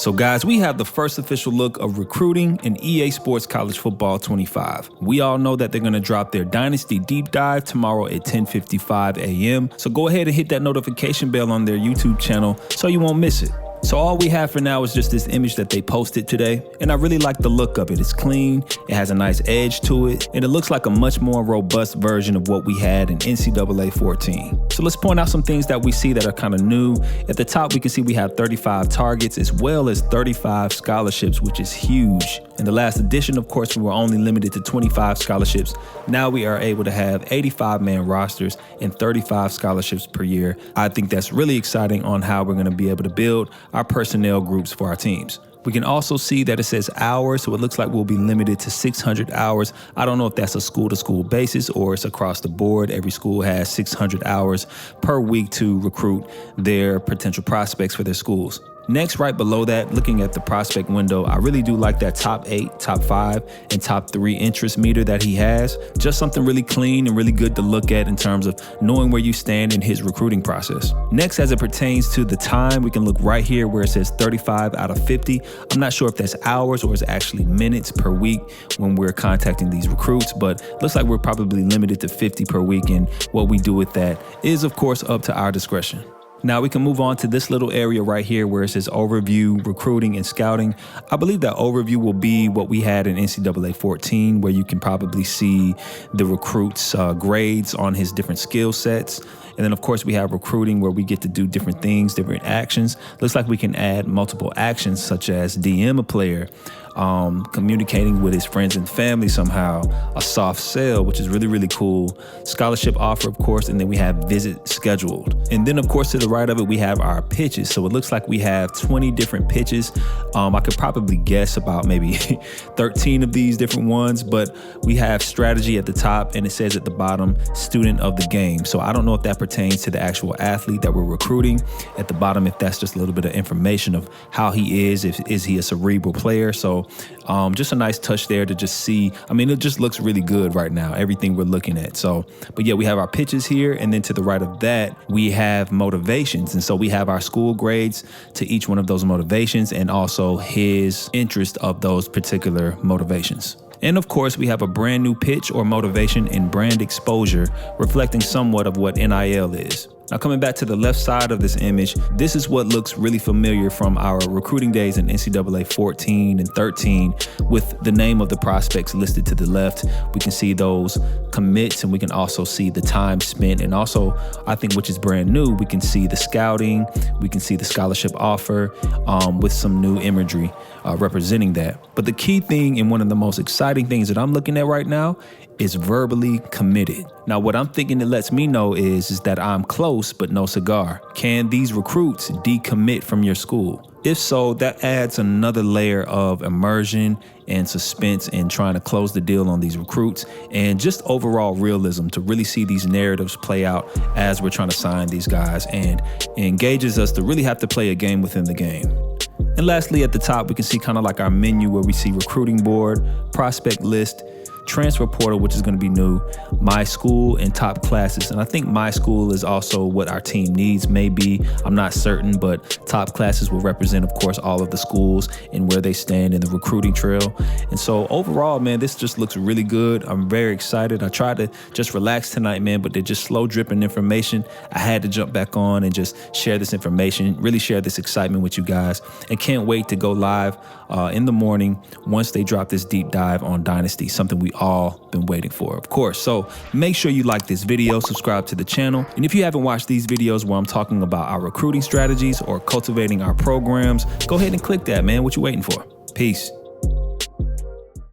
So guys, we have the first official look of recruiting in EA Sports College Football 25. We all know that they're going to drop their Dynasty Deep Dive tomorrow at 10:55 a.m. So go ahead and hit that notification bell on their YouTube channel so you won't miss it. So all we have for now is just this image that they posted today, and I really like the look of it. It's clean, it has a nice edge to it, and it looks like a much more robust version of what we had in NCAA 14. So let's point out some things that we see that are kind of new. At the top, we can see we have 35 targets as well as 35 scholarships, which is huge. In the last edition, of course, we were only limited to 25 scholarships. Now we are able to have 85-man rosters and 35 scholarships per year. I think that's really exciting on how we're going to be able to build our personnel groups for our teams. We can also see that it says hours, so it looks like we'll be limited to 600 hours. I don't know if that's a school-to-school basis or it's across the board. Every school has 600 hours per week to recruit their potential prospects for their schools. Next, right below that, looking at the prospect window, I really do like that top 8, top 5, and top 3 interest meter that he has. Just something really clean and really good to look at in terms of knowing where you stand in his recruiting process. Next, as it pertains to the time, we can look right here where it says 35 out of 50. I'm not sure if that's hours or it's actually minutes per week when we're contacting these recruits, but looks like we're probably limited to 50 per week, and what we do with that is, of course, up to our discretion. Now we can move on to this little area right here where it says overview, recruiting, and scouting. I believe that overview will be what we had in NCAA 14, where you can probably see the recruits' grades on his different skill sets. And then, of course, we have recruiting where we get to do different things, different actions. Looks like we can add multiple actions such as DM a player, communicating with his friends and family somehow, a soft sell, which is really, really cool, scholarship offer, of course, and then we have visit scheduled. And then, of course, to the right of it, we have our pitches. So it looks like we have 20 different pitches. I could probably guess about maybe 13 of these different ones, but we have strategy at the top, and it says at the bottom, student of the game. So I don't know if that pertains to the actual athlete that we're recruiting. At the bottom, if that's just a little bit of information of how he is he a cerebral player. So just a nice touch there to just see. I mean, it just looks really good right now, everything we're looking at. So, but yeah, we have our pitches here, and then to the right of that, we have motivations. And so we have our school grades to each one of those motivations and also his interest of those particular motivations. And of course, we have a brand new pitch or motivation and brand exposure, reflecting somewhat of what NIL is. Now, coming back to the left side of this image, this is what looks really familiar from our recruiting days in NCAA 14 and 13 with the name of the prospects listed to the left. We can see those commits, and we can also see the time spent. And also, I think, which is brand new, we can see the scouting, we can see the scholarship offer with some new imagery representing that. But the key thing and one of the most exciting things that I'm looking at right now is verbally committed. Now, what I'm thinking it lets me know is that I'm close, but no cigar. Can these recruits decommit from your school? If so, that adds another layer of immersion and suspense in trying to close the deal on these recruits, and just overall realism to really see these narratives play out as we're trying to sign these guys, and engages us to really have to play a game within the game. And lastly, at the top, we can see kind of like our menu where we see recruiting board, prospect list, transfer portal, which is going to be new, my school, and top classes. And I think my school is also what our team needs, maybe. I'm not certain, but top classes will represent, of course, all of the schools and where they stand in the recruiting trail. And so overall, man, this just looks really good. I'm very excited. I tried to just relax tonight, man, but they're just slow dripping information. I had to jump back on and just share this information, really share this excitement with you guys, and can't wait to go live in the morning once they drop this deep dive on Dynasty, something we all been waiting for, of course. So make sure you like this video, subscribe to the channel. And if you haven't watched these videos where I'm talking about our recruiting strategies or cultivating our programs, go ahead and click that, man. What you waiting for? Peace.